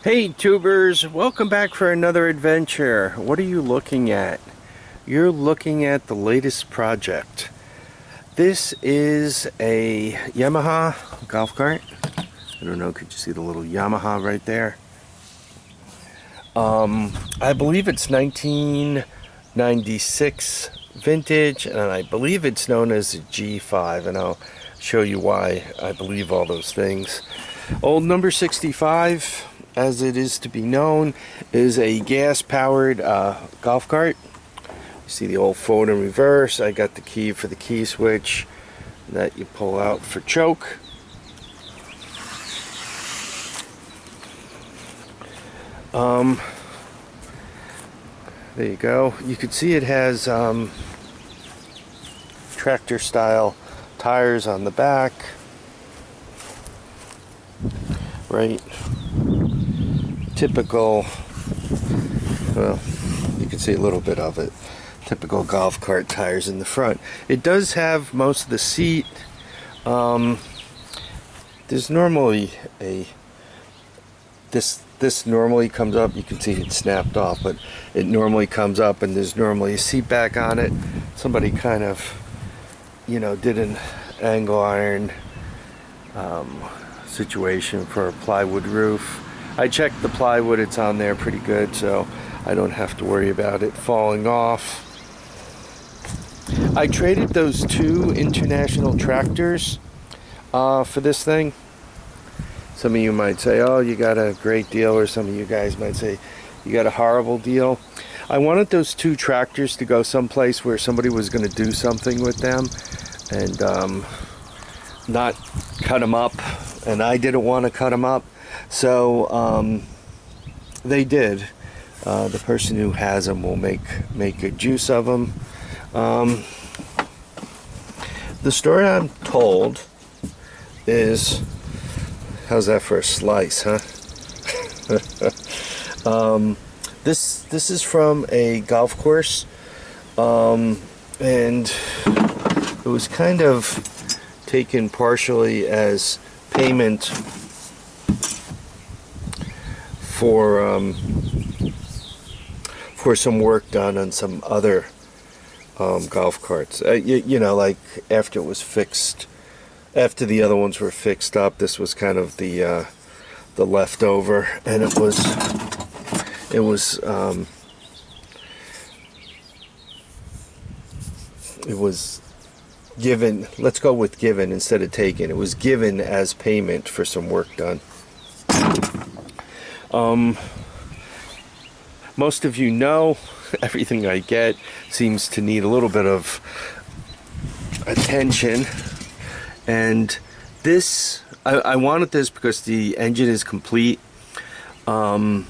Hey tubers, welcome back for another adventure. What are you looking at? You're looking at the latest project. This is a Yamaha golf cart. I don't know, could you see the little Yamaha right there? I believe it's 1996 vintage, and I believe it's known as a G5, and I'll show you why I believe all those things. Old number 65, as it is to be known, is a gas-powered golf cart. You see the old forward and reverse. I got the key for the key switch that you pull out for choke. There you go. You can see it has tractor style tires on the back, right? Typical, well, you can see a little bit of it, typical golf cart tires in the front. It does have most of the seat. There's normally this normally comes up. You can see it snapped off, but it normally comes up, and there's normally a seat back on it. Somebody kind of, you know, did an angle iron situation for a plywood roof. I checked the plywood, it's on there pretty good, so I don't have to worry about it falling off. I traded those two international tractors for this thing. Some of you might say, oh, you got a great deal, or some of you guys might say you got a horrible deal. I wanted those two tractors to go someplace where somebody was going to do something with them and not cut them up, and I didn't want to cut them up, so they did. The person who has them will make good use of them. The story I'm told is, how's that for a slice, huh? This is from a golf course, and it was kind of taken partially as payment for some work done on some other golf carts. You know, like after it was fixed, after the other ones were fixed up, this was kind of the leftover, and it was given. Let's go with given instead of taken. It was given as payment for some work done. Most of you know everything I get seems to need a little bit of attention, and this, I wanted this because the engine is complete. I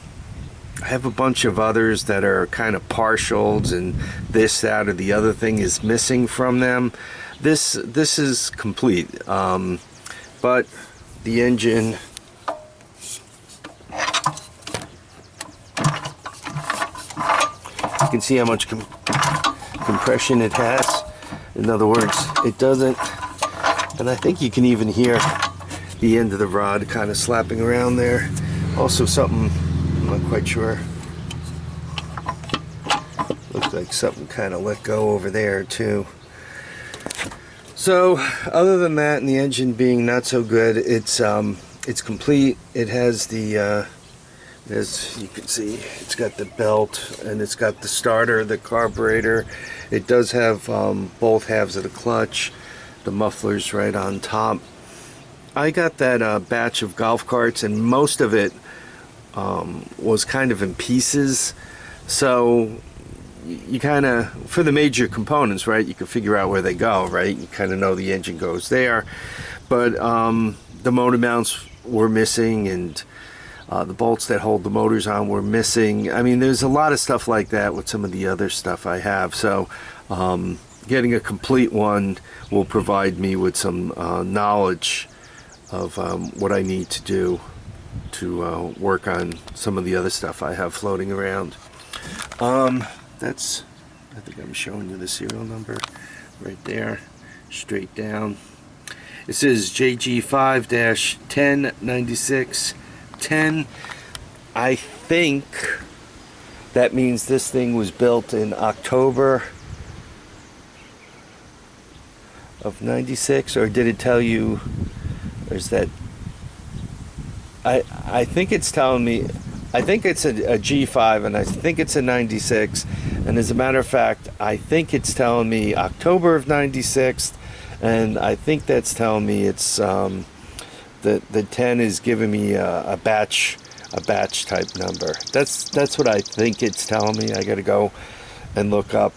have a bunch of others that are kind of partials, and this, that, or the other thing is missing from them. This is complete, but the engine, you can see how much compression it has. In other words, it doesn't, and I think you can even hear the end of the rod kind of slapping around there. Also something, I'm not quite sure, looks like something kind of let go over there too. So other than that, and the engine being not so good, it's complete. It has the as you can see, it's got the belt, and it's got the starter, the carburetor. It does have both halves of the clutch, the muffler's right on top. I got that batch of golf carts, and most of it was kind of in pieces, so you kind of, for the major components, right, you can figure out where they go, right? You kind of know the engine goes there, but the motor mounts were missing, and the bolts that hold the motors on were missing. I mean, there's a lot of stuff like that with some of the other stuff I have, so getting a complete one will provide me with some knowledge of what I need to do to work on some of the other stuff I have floating around. That's, I think I'm showing you the serial number right there, straight down. It says JG5-109610. I think that means this thing was built in October of 96, or did it tell you, or is that, I think it's telling me, I think it's a G5, and I think it's a 96, and as a matter of fact, I think it's telling me October of 96, and I think that's telling me it's, the 10 is giving me a batch type number. That's what I think it's telling me. I gotta go and look up.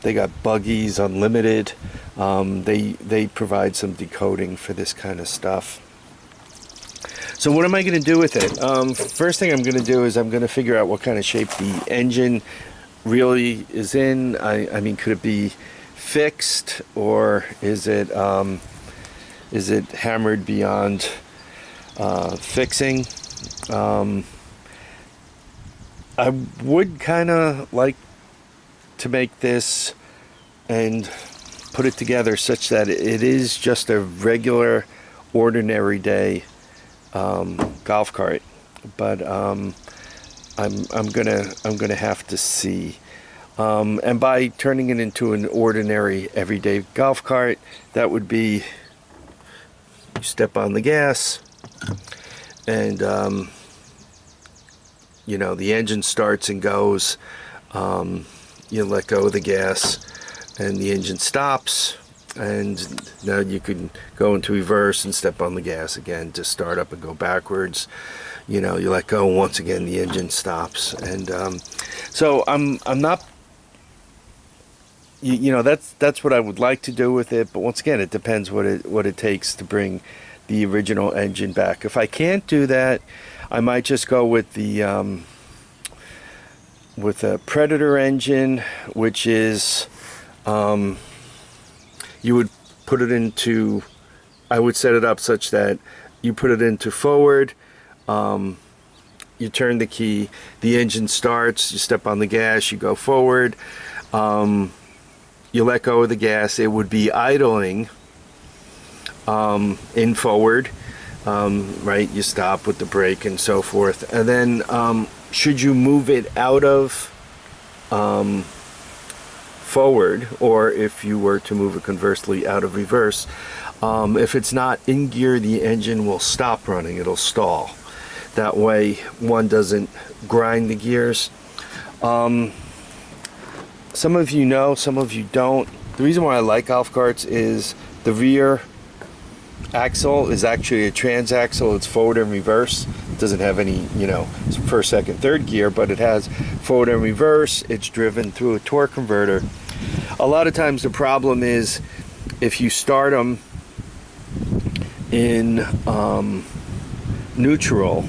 They got Buggies Unlimited. They provide some decoding for this kind of stuff. So what am I going to do with it? First thing I'm going to do is I'm going to figure out what kind of shape the engine really is in. I mean, could it be fixed, or is it hammered beyond fixing? I would kind of like to make this and put it together such that it is just a regular, ordinary day golf cart, but I'm gonna have to see. And by turning it into an ordinary, everyday golf cart, that would be you step on the gas, and you know, the engine starts and goes. You let go of the gas, and the engine stops. And now you can go into reverse and step on the gas again to start up and go backwards. You know, you let go, and once again the engine stops. And so I'm not, you know, that's what I would like to do with it. But once again, it depends what it takes to bring the original engine back. If I can't do that, I might just go with the with a Predator engine, which is you would put it into, I would set it up such that you put it into forward, you turn the key, the engine starts, you step on the gas, you go forward, you let go of the gas, it would be idling in forward, right, you stop with the brake and so forth, and then should you move it out of forward, or if you were to move it conversely out of reverse, if it's not in gear, the engine will stop running, it'll stall. That way one doesn't grind the gears. Some of you know, some of you don't. The reason why I like golf carts is the rear axle is actually a transaxle. It's forward and reverse. It doesn't have any, you know, first, second, third gear, but it has forward and reverse. It's driven through a torque converter. A lot of times the problem is if you start them in neutral,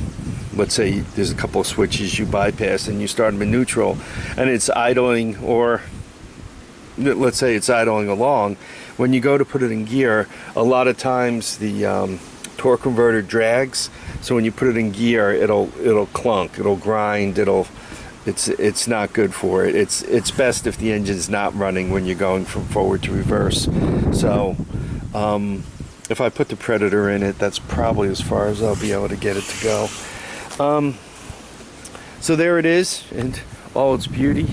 let's say there's a couple of switches you bypass and you start them in neutral and it's idling, or let's say it's idling along, when you go to put it in gear, a lot of times the torque converter drags, so when you put it in gear, it'll clunk, it'll grind, it's not good for it. It's best if the engine's not running when you're going from forward to reverse. So if I put the Predator in it, that's probably as far as I'll be able to get it to go. So there it is in all its beauty.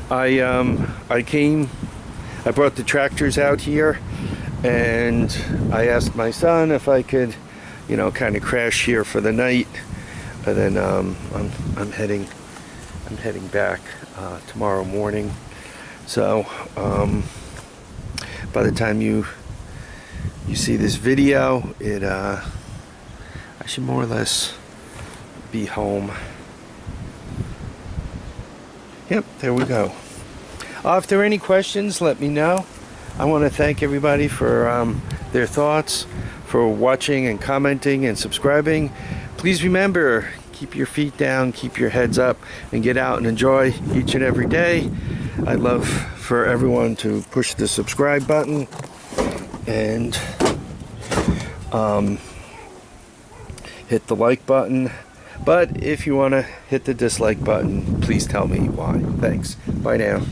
I brought the tractors out here, and I asked my son if I could, you know, kind of crash here for the night, and then I'm heading back tomorrow morning. So by the time you see this video, I should more or less be home. Yep, there we go. If there are any questions, let me know. I want to thank everybody for their thoughts, for watching and commenting and subscribing. Please remember, keep your feet down, keep your heads up, and get out and enjoy each and every day. I'd love for everyone to push the subscribe button and hit the like button. But if you want to hit the dislike button, please tell me why. Thanks. Bye now.